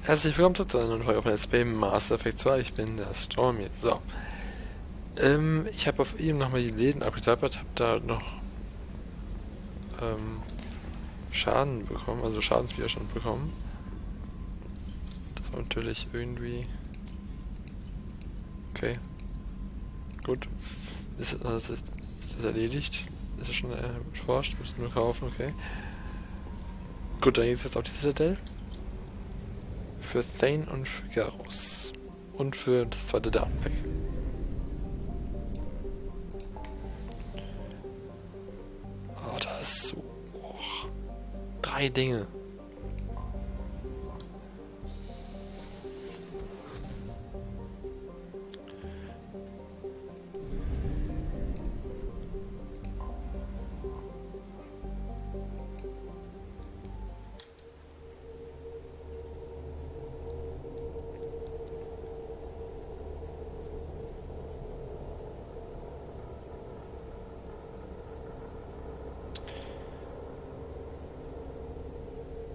Herzlich willkommen zurück zu einer neuen Folge von Let's Play Mass Effect 2. Ich bin der Sohn. So. Ich habe auf ihm nochmal die Läden abgeklappert, habe da noch Schaden bekommen, also Schadenswiderstand bekommen. Das war natürlich irgendwie... Okay. Gut. Das ist erledigt. Das ist schon erforscht, müssen nur kaufen, okay. Gut, dann geht es jetzt auf die Citadel. Für Thane und für Garus. Und für das zweite Datenpack. Oh, das ist so... Oh, 3 Dinge.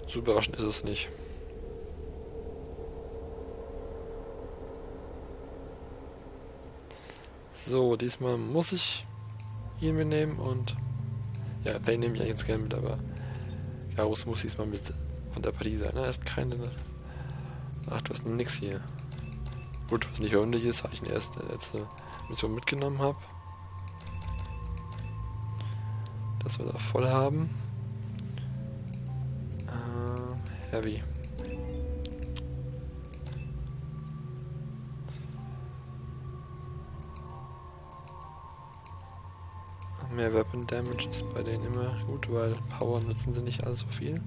So überraschend ist es nicht. So, diesmal muss ich ihn mitnehmen und... Ja, Thane nehme ich eigentlich jetzt gerne mit, aber... Garus muss diesmal mit von der Partie sein, ne? Er ist keine... Ach, du hast nix hier. Gut, was nicht verwunderlich ist, weil ich ihn erst in der letzten Mission mitgenommen habe. Dass wir da voll haben. Heavy. Mehr Weapon Damage ist bei denen immer gut, weil Power nutzen sie nicht allzu viel.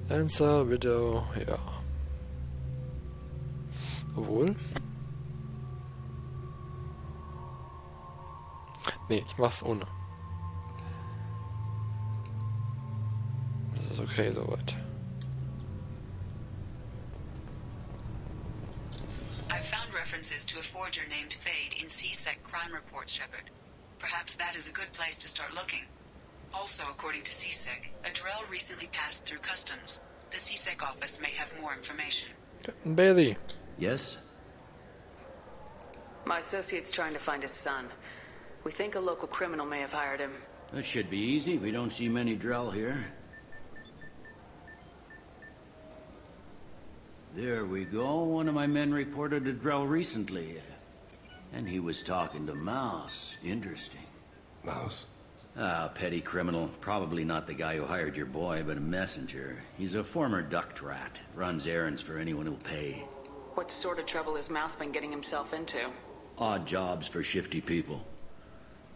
Lancer, Widow, ja. Obwohl. Nee, ich mach's ohne. Das ist okay soweit. I've found references to a forger named Fade in C-Sec crime reports, Shepard. Perhaps that is a good place to start looking. Also, according to C-Sec, a Drell recently passed through customs. The C-Sec office may have more information. Captain Bailey. Yes? My associate's trying to find his son. We think a local criminal may have hired him. That should be easy. We don't see many Drell here. There we go. One of my men reported a Drell recently. And he was talking to Mouse. Interesting. Mouse? Ah, petty criminal. Probably not the guy who hired your boy, but a messenger. He's a former duct rat. Runs errands for anyone who'll pay. What sort of trouble has Mouse been getting himself into? Odd jobs for shifty people.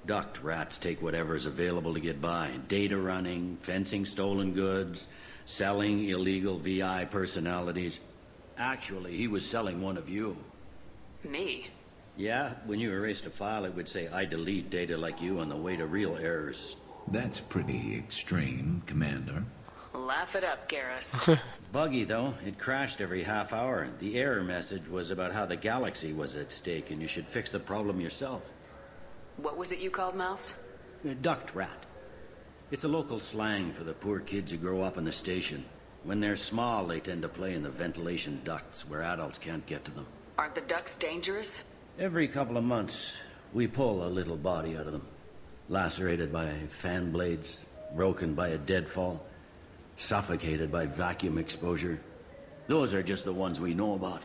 Duct rats take whatever's available to get by. Data running, fencing stolen goods, selling illegal VI personalities. Actually, he was selling one of you. Me? Yeah, when you erased a file, it would say, I delete data like you on the way to real errors. That's pretty extreme, Commander. Laugh it up, Garrus. Buggy, though. It crashed every half hour. The error message was about how the galaxy was at stake, and you should fix the problem yourself. What was it you called Mouse? A duct rat. It's a local slang for the poor kids who grow up in the station. When they're small, they tend to play in the ventilation ducts where adults can't get to them. Aren't the ducks dangerous? Every couple of months, we pull a little body out of them. Lacerated by fan blades, broken by a deadfall, suffocated by vacuum exposure. Those are just the ones we know about.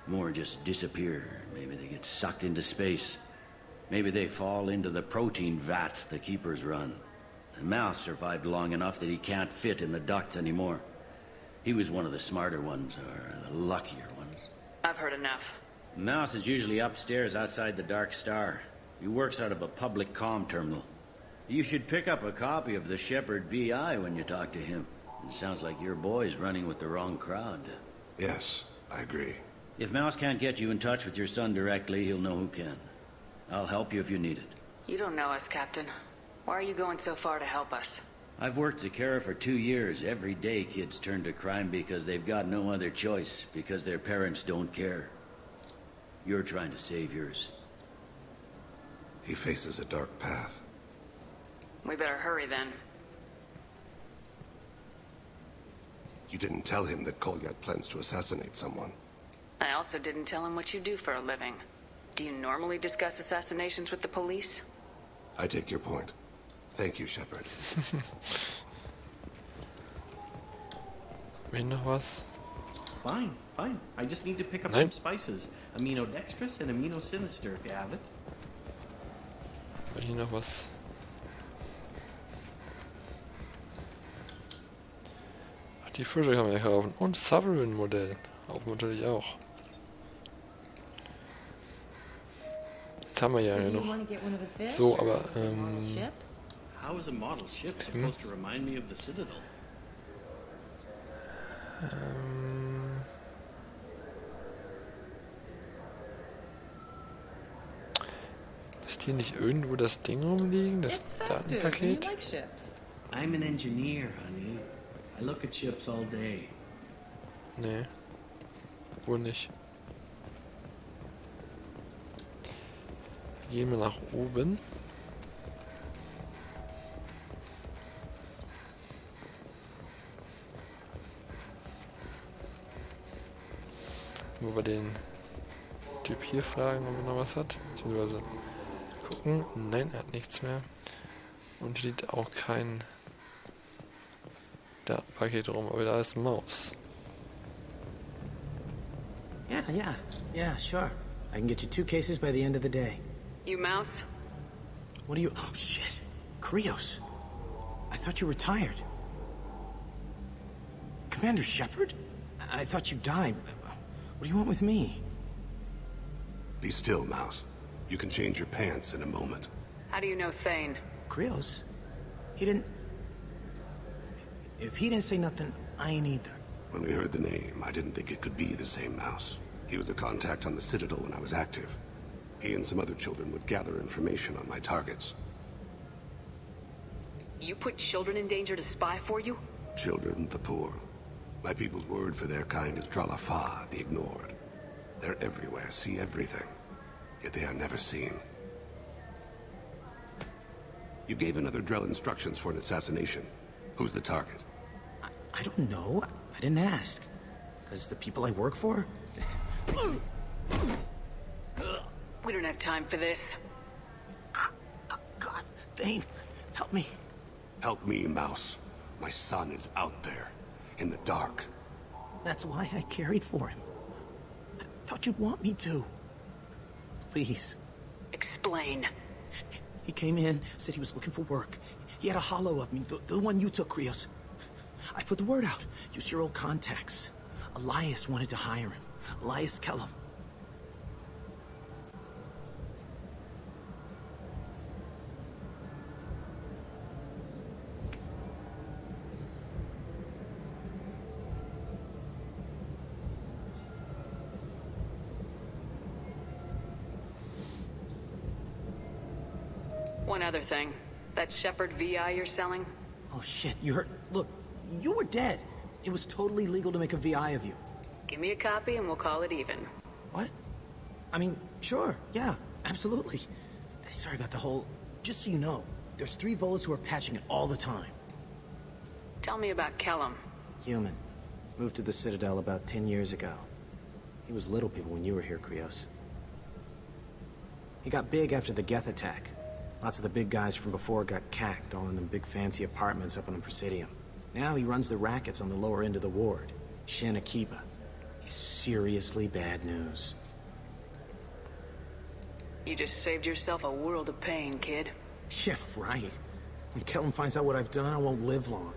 More just disappear. Maybe they get sucked into space. Maybe they fall into the protein vats the keepers run. And Mouse survived long enough that he can't fit in the ducts anymore. He was one of the smarter ones, or the luckier ones. I've heard enough. Mouse is usually upstairs outside the Dark Star. He works out of a public comm terminal. You should pick up a copy of the Shepard VI when you talk to him. It sounds like your boy's running with the wrong crowd. Yes, I agree. If Mouse can't get you in touch with your son directly, he'll know who can. I'll help you if you need it. You don't know us, Captain. Why are you going so far to help us? I've worked Zakara for 2 years. Every day kids turn to crime because they've got no other choice, because their parents don't care. You're trying to save yours. He faces a dark path. We better hurry then. You didn't tell him that Kolyat plans to assassinate someone. I also didn't tell him what you do for a living. Do you normally discuss assassinations with the police? I take your point. Thank you, Shepard. Wen noch was? Fine. I just need to pick up Nein. some spices. Aminodextrous and aminosinister, if you have it. War hier noch was? Ach, die Fische kann man ja kaufen. Und Sovereign-Modell. Auch natürlich auch. Jetzt haben wir ja noch. So, aber How is a model ship supposed to remind me of the Citadel? Ist hier nicht irgendwo das Ding rumliegen? Das Datenpaket? I'm an engineer, honey. I look at ships all day. Nee. Wohl nicht. Gehen wir nach oben. Wo wir den Typ hier fragen, ob er noch was hat. Beziehungsweise gucken. Nein, er hat nichts mehr. Und hier liegt auch kein Datenpaket rum, aber da ist Maus. Yeah, sure. I can get you 2 cases by the end of the day. You Mouse? What do you... Oh, shit. Krios. I thought you retired. Commander Shepard? I thought you died. What do you want with me? Be still, Mouse. You can change your pants in a moment. How do you know Thane? Krios? He didn't... If he didn't say nothing, I ain't either. When we heard the name, I didn't think it could be the same Mouse. He was a contact on the Citadel when I was active. He and some other children would gather information on my targets. You put children in danger to spy for you? Children, the poor. My people's word for their kind is Dralafa, the ignored. They're everywhere, see everything. Yet they are never seen. You gave another Drell instructions for an assassination. Who's the target? I don't know. I didn't ask. Because the people I work for... We don't have time for this. God, Thane, help me. Help me, Mouse. My son is out there, in the dark. That's why I carried for him. I thought you'd want me to. Please. Explain. He came in, said he was looking for work. He had a hollow of me, the one you took, Krios. I put the word out. Use your old contacts. Elias wanted to hire him. Elias Kellum. One other thing. That Shepard VI you're selling? Oh shit, you heard... Look, you were dead. It was totally legal to make a VI of you. Give me a copy and we'll call it even. What? I mean, sure, yeah, absolutely. Sorry about the whole... Just so you know, there's 3 Volas who are patching it all the time. Tell me about Kellum. Human. Moved to the Citadel about 10 years ago. He was little people when you were here, Krios. He got big after the Geth attack. Lots of the big guys from before got cacked, all in them big fancy apartments up on the Presidium. Now he runs the rackets on the lower end of the ward. Shin Akiba. He's seriously bad news. You just saved yourself a world of pain, kid. Yeah, right. When Kellum finds out what I've done, I won't live long.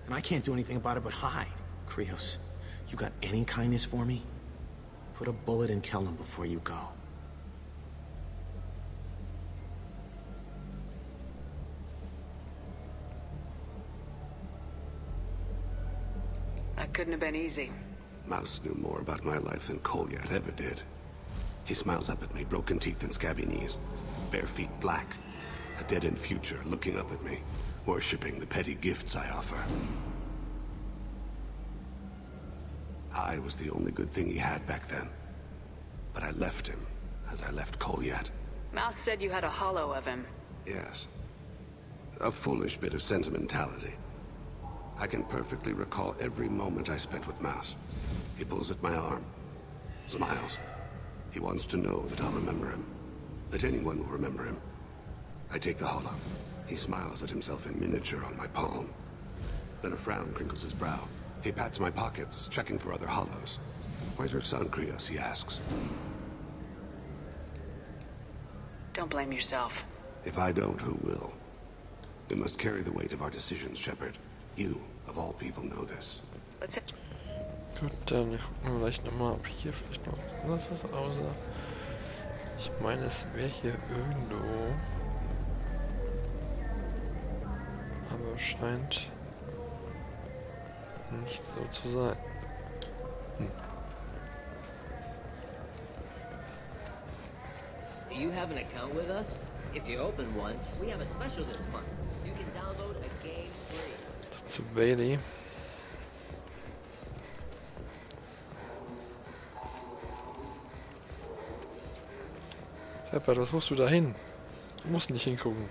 And I can't do anything about it but hide. Krios, you got any kindness for me? Put a bullet in Kellum before you go. That couldn't have been easy. Mouse knew more about my life than Kolyat ever did. He smiles up at me, broken teeth and scabby knees. Bare feet black. A dead-end future looking up at me, worshipping the petty gifts I offer. I was the only good thing he had back then. But I left him, as I left Kolyat. Mouse said you had a hollow of him. Yes. A foolish bit of sentimentality. I can perfectly recall every moment I spent with Mouse. He pulls at my arm, smiles. He wants to know that I'll remember him, that anyone will remember him. I take the holo. He smiles at himself in miniature on my palm. Then a frown crinkles his brow. He pats my pockets, checking for other holos. Where's your son, Krios? He asks. Don't blame yourself. If I don't, who will? We must carry the weight of our decisions, Shepard. You, of all people, know this. Let's Gut, dann gucken wir vielleicht nochmal, ob hier vielleicht noch was ist, außer... Ich meine, es wäre hier irgendwo... Aber scheint... nicht so zu sein. Do you have an account with us? If you open one, we have a special this month. You can download a game free. Zu Bailey. Shepard, was musst du da hin? Du musst nicht hingucken.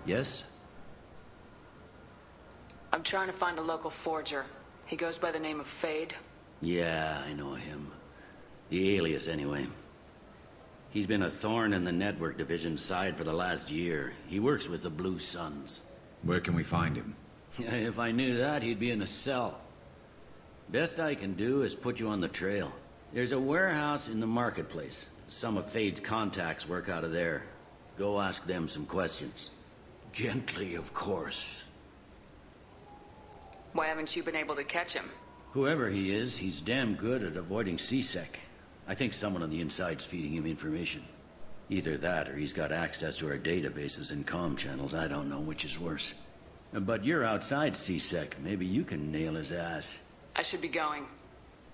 Yes? I'm trying to find a local forger. He goes by the name of Fade. Yeah, I know him. The alias, anyway. He's been a thorn in the network division's side for the last year. He works with the Blue Suns. Where can we find him? If I knew that, he'd be in a cell. Best I can do is put you on the trail. There's a warehouse in the marketplace. Some of Fade's contacts work out of there. Go ask them some questions. Gently, of course. Why haven't you been able to catch him? Whoever he is, he's damn good at avoiding CSEC. I think someone on the inside's feeding him information. Either that, or he's got access to our databases and comm channels. I don't know which is worse. But you're outside CSEC. Maybe you can nail his ass. I should be going.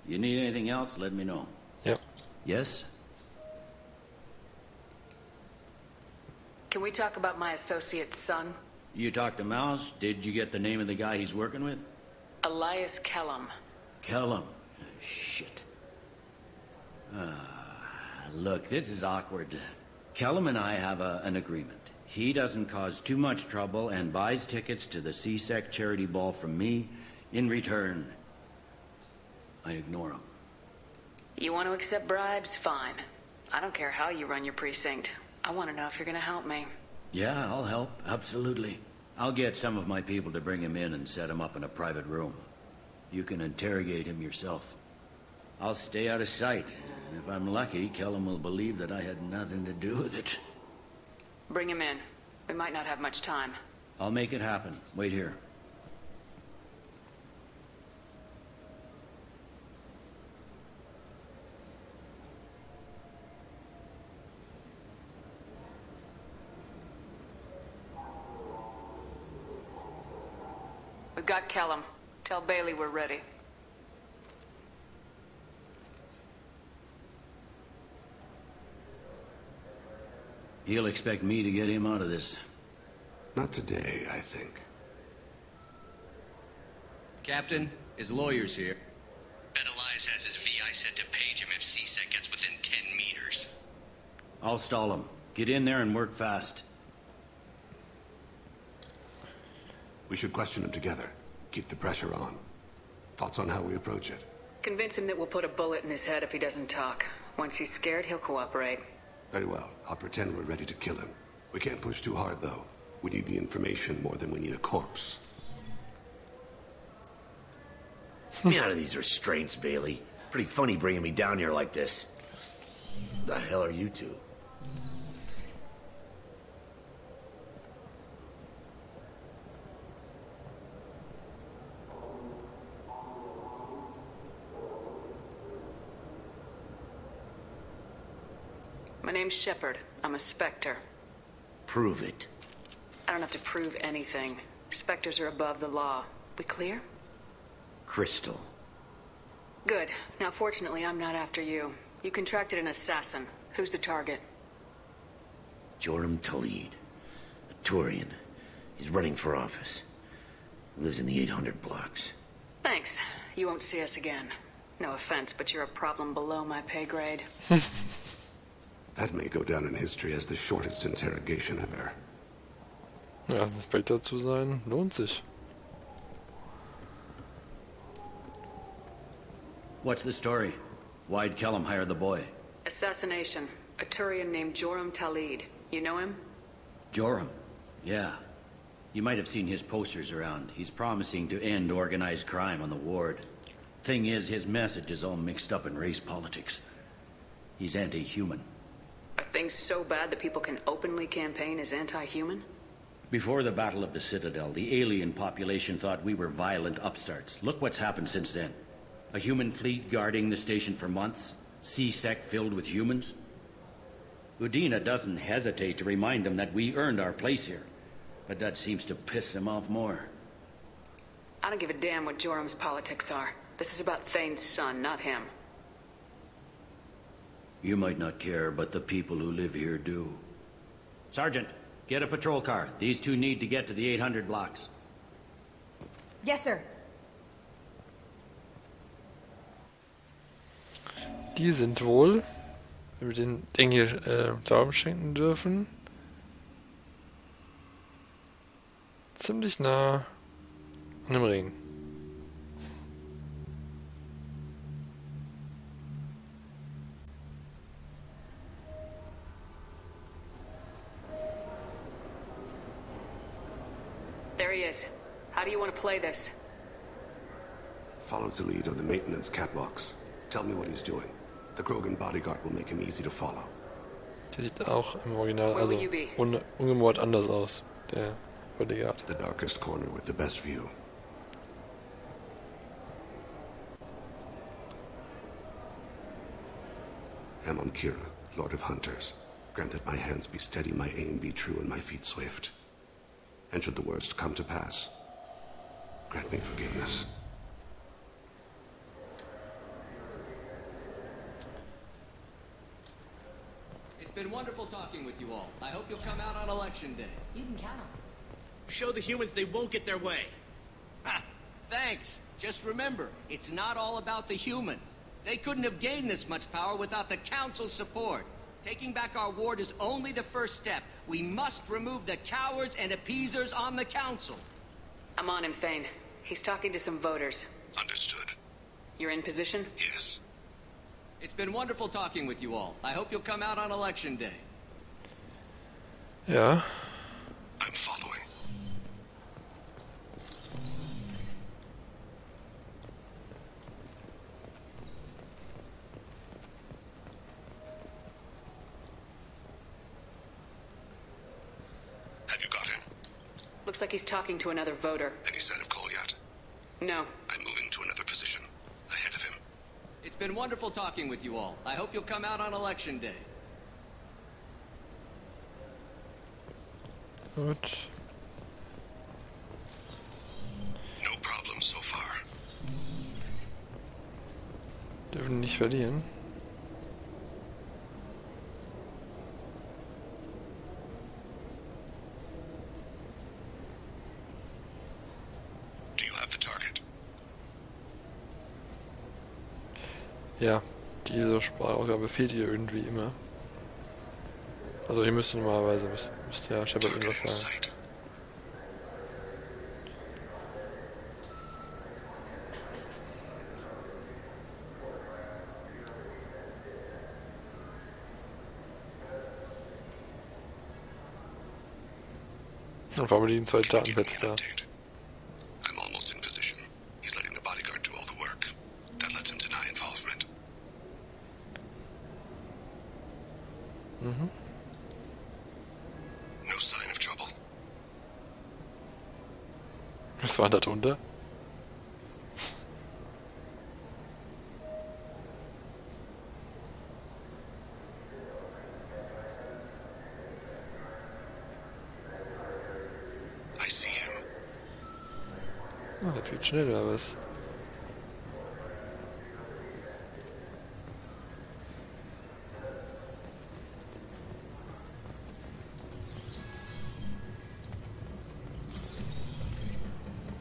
You need anything else, let me know. Yep. Yes? Can we talk about my associate's son? You talked to Mouse? Did you get the name of the guy he's working with? Elias Kellum. Kellum. Shit. Look, this is awkward. Kellum and I have an agreement. He doesn't cause too much trouble and buys tickets to the CSEC charity ball from me. In return, I ignore him. You want to accept bribes? Fine. I don't care how you run your precinct. I want to know if you're going to help me. Yeah, I'll help. Absolutely. I'll get some of my people to bring him in and set him up in a private room. You can interrogate him yourself. I'll stay out of sight. And if I'm lucky, Kellum will believe that I had nothing to do with it. Bring him in. We might not have much time. I'll make it happen. Wait here. We've got Kellum. Tell Bailey we're ready. He'll expect me to get him out of this. Not today, I think. Captain, his lawyer's here. Bet Elias has his VI set to page him if CSEC gets within 10 meters. I'll stall him. Get in there and work fast. We should question him together. Keep the pressure on. Thoughts on how we approach it? Convince him that we'll put a bullet in his head if he doesn't talk. Once he's scared, he'll cooperate. Very well. I'll pretend we're ready to kill him. We can't push too hard, though. We need the information more than we need a corpse. Get me out of these restraints, Bailey. Pretty funny bringing me down here like this. The hell are you two? My name's Shepard. I'm a Spectre. Prove it. I don't have to prove anything. Spectres are above the law. We clear? Crystal. Good. Now, fortunately, I'm not after you. You contracted an assassin. Who's the target? Joram Talid. A Turian. He's running for office. Lives in the 800 blocks. Thanks. You won't see us again. No offense, but you're a problem below my pay grade. That may go down in history as the shortest interrogation ever. Ja, Inspektor zu sein, lohnt sich. What's the story? Why'd Kellum hire the boy? Assassination. A Turian named Joram Talid. You know him? Joram? Yeah. You might have seen his posters around. He's promising to end organized crime on the ward. Thing is, his message is all mixed up in race politics. He's anti-human. Are things so bad that people can openly campaign as anti-human? Before the Battle of the Citadel, the alien population thought we were violent upstarts. Look what's happened since then. A human fleet guarding the station for months. C-Sec filled with humans. Udina doesn't hesitate to remind them that we earned our place here. But that seems to piss him off more. I don't give a damn what Joram's politics are. This is about Thane's son, not him. You might not care, but the people who live here do. Sergeant, get a patrol car. These two need to get to the 800 blocks. Yes, sir. Die sind wohl, wenn wir den Ding hier Glauben schenken dürfen, ziemlich nah an dem Ring. There he is. How do you want to play this? Follow the lead on the maintenance catwalks. Tell me what he's doing. The Krogan bodyguard will make him easy to follow. Der sieht auch im Original, also ungemauert anders aus, der Bodyguard. The darkest corner with the best view. Amon Kira, Lord of Hunters. Grant that my hands be steady, my aim be true, and my feet swift. And should the worst come to pass, grant me forgiveness. It's been wonderful talking with you all. I hope you'll come out on election day. You can count on it. Show the humans they won't get their way. Ha! Thanks. Just remember, it's not all about the humans. They couldn't have gained this much power without the Council's support. Taking back our ward is only the first step. We must remove the cowards and appeasers on the Council. I'm on him, Thane. He's talking to some voters. Understood. You're in position? Yes. It's been wonderful talking with you all. I hope you'll come out on election day. Ja. I'm following. Have you got him? Looks like he's talking to another voter. Any sign of Cole yet? No. I'm moving to another position. Ahead of him. It's been wonderful talking with you all. I hope you'll come out on election day. Gut. No problem so far. Dürfen nicht verlieren. Do you have the target? Ja, diese Sprachausgabe fehlt ihr irgendwie immer. Also hier müsste normalerweise, müsste ja Shepard irgendwas sagen. Und vor allem liegen zwei Datenpads da. I'm almost in position. He's letting the bodyguard do all the work. That lets him deny involvement. Mhm. No sign of trouble. Was war da drunter? I see him. Ah, jetzt geht's schnell, oder was?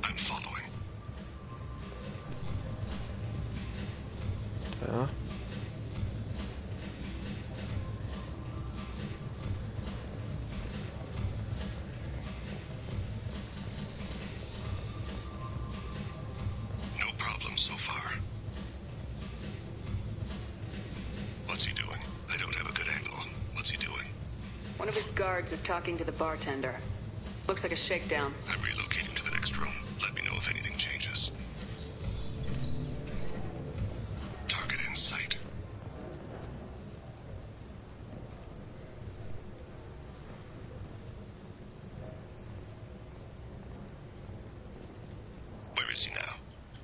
I'm following. Ja. of his guards is talking to the bartender. Looks like a shakedown. I'm relocating to the next room. Let me know if anything changes. Target in sight. Where is he now?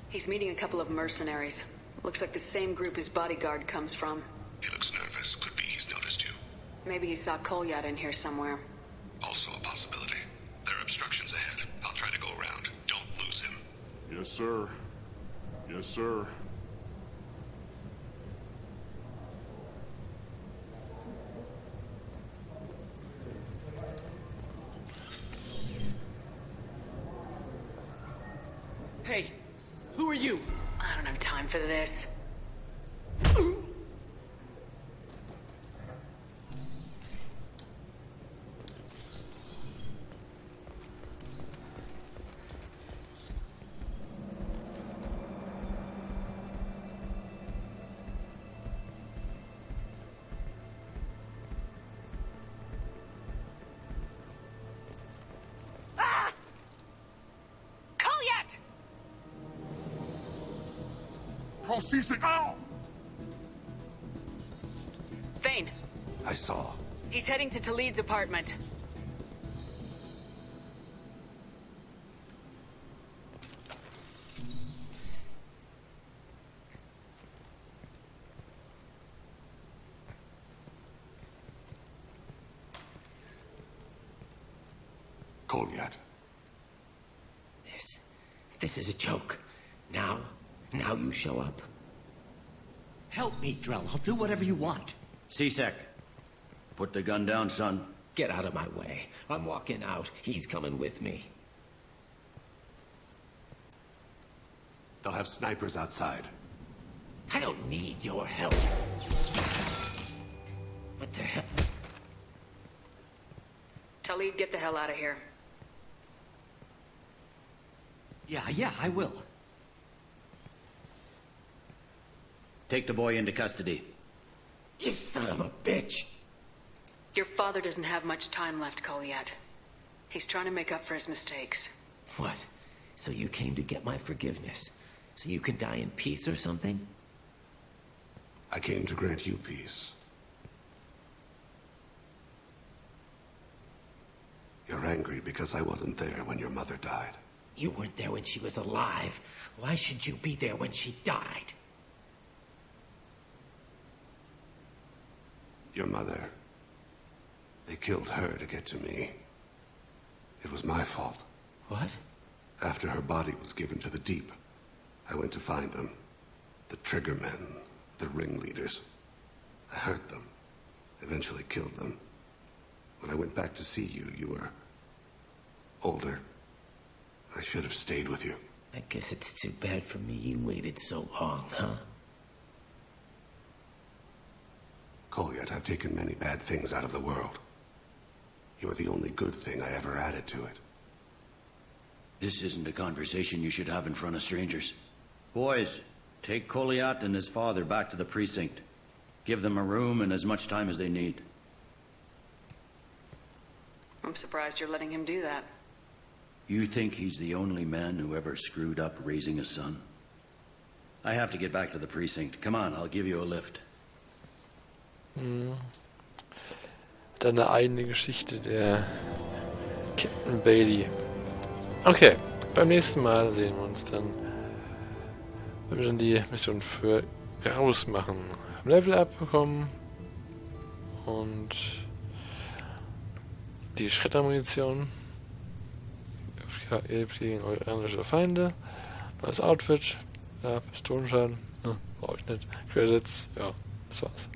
He's meeting a couple of mercenaries. Looks like the same group his bodyguard comes from. He looks nervous. Could be he's noticed you. Maybe he saw Kolyat in here somewhere. Also a possibility. There are obstructions ahead. I'll try to go around. Don't lose him. Yes, sir. Yes, sir. Hey, who are you? I don't have time for this. Ow! Thane, I saw. he's heading to Talid's apartment. Kolyat. This is a joke. Now you show up. Help me, Drell. I'll do whatever you want. C-Sec, put the gun down, son. Get out of my way. I'm walking out. He's coming with me. They'll have snipers outside. I don't need your help. What the hell? Talid, get the hell out of here. Yeah, I will. Take the boy into custody. You son of a bitch! Your father doesn't have much time left, Kolyat. He's trying to make up for his mistakes. What? So you came to get my forgiveness? So you can die in peace or something? I came to grant you peace. You're angry because I wasn't there when your mother died. You weren't there when she was alive. Why should you be there when she died? Your mother. They killed her to get to me. It was my fault. What? After her body was given to the deep, I went to find them. The triggermen, the ringleaders. I hurt them. Eventually killed them. When I went back to see you, you were older. I should have stayed with you. I guess it's too bad for me you waited so long, huh? Kolyat, I've taken many bad things out of the world. You're the only good thing I ever added to it. This isn't a conversation you should have in front of strangers. Boys, take Kolyat and his father back to the precinct. Give them a room and as much time as they need. I'm surprised you're letting him do that. You think he's the only man who ever screwed up raising a son? I have to get back to the precinct. Come on, I'll give you a lift. Deine eigene Geschichte, der Captain Bailey. Okay, beim nächsten Mal sehen wir uns dann, wenn wir dann die Mission für raus machen. Haben Level Up bekommen und die Schreddermunition gegen euranische Feinde, neues Outfit, ja, Pistolenschaden, brauche ich nicht, Credits, ja, das war's.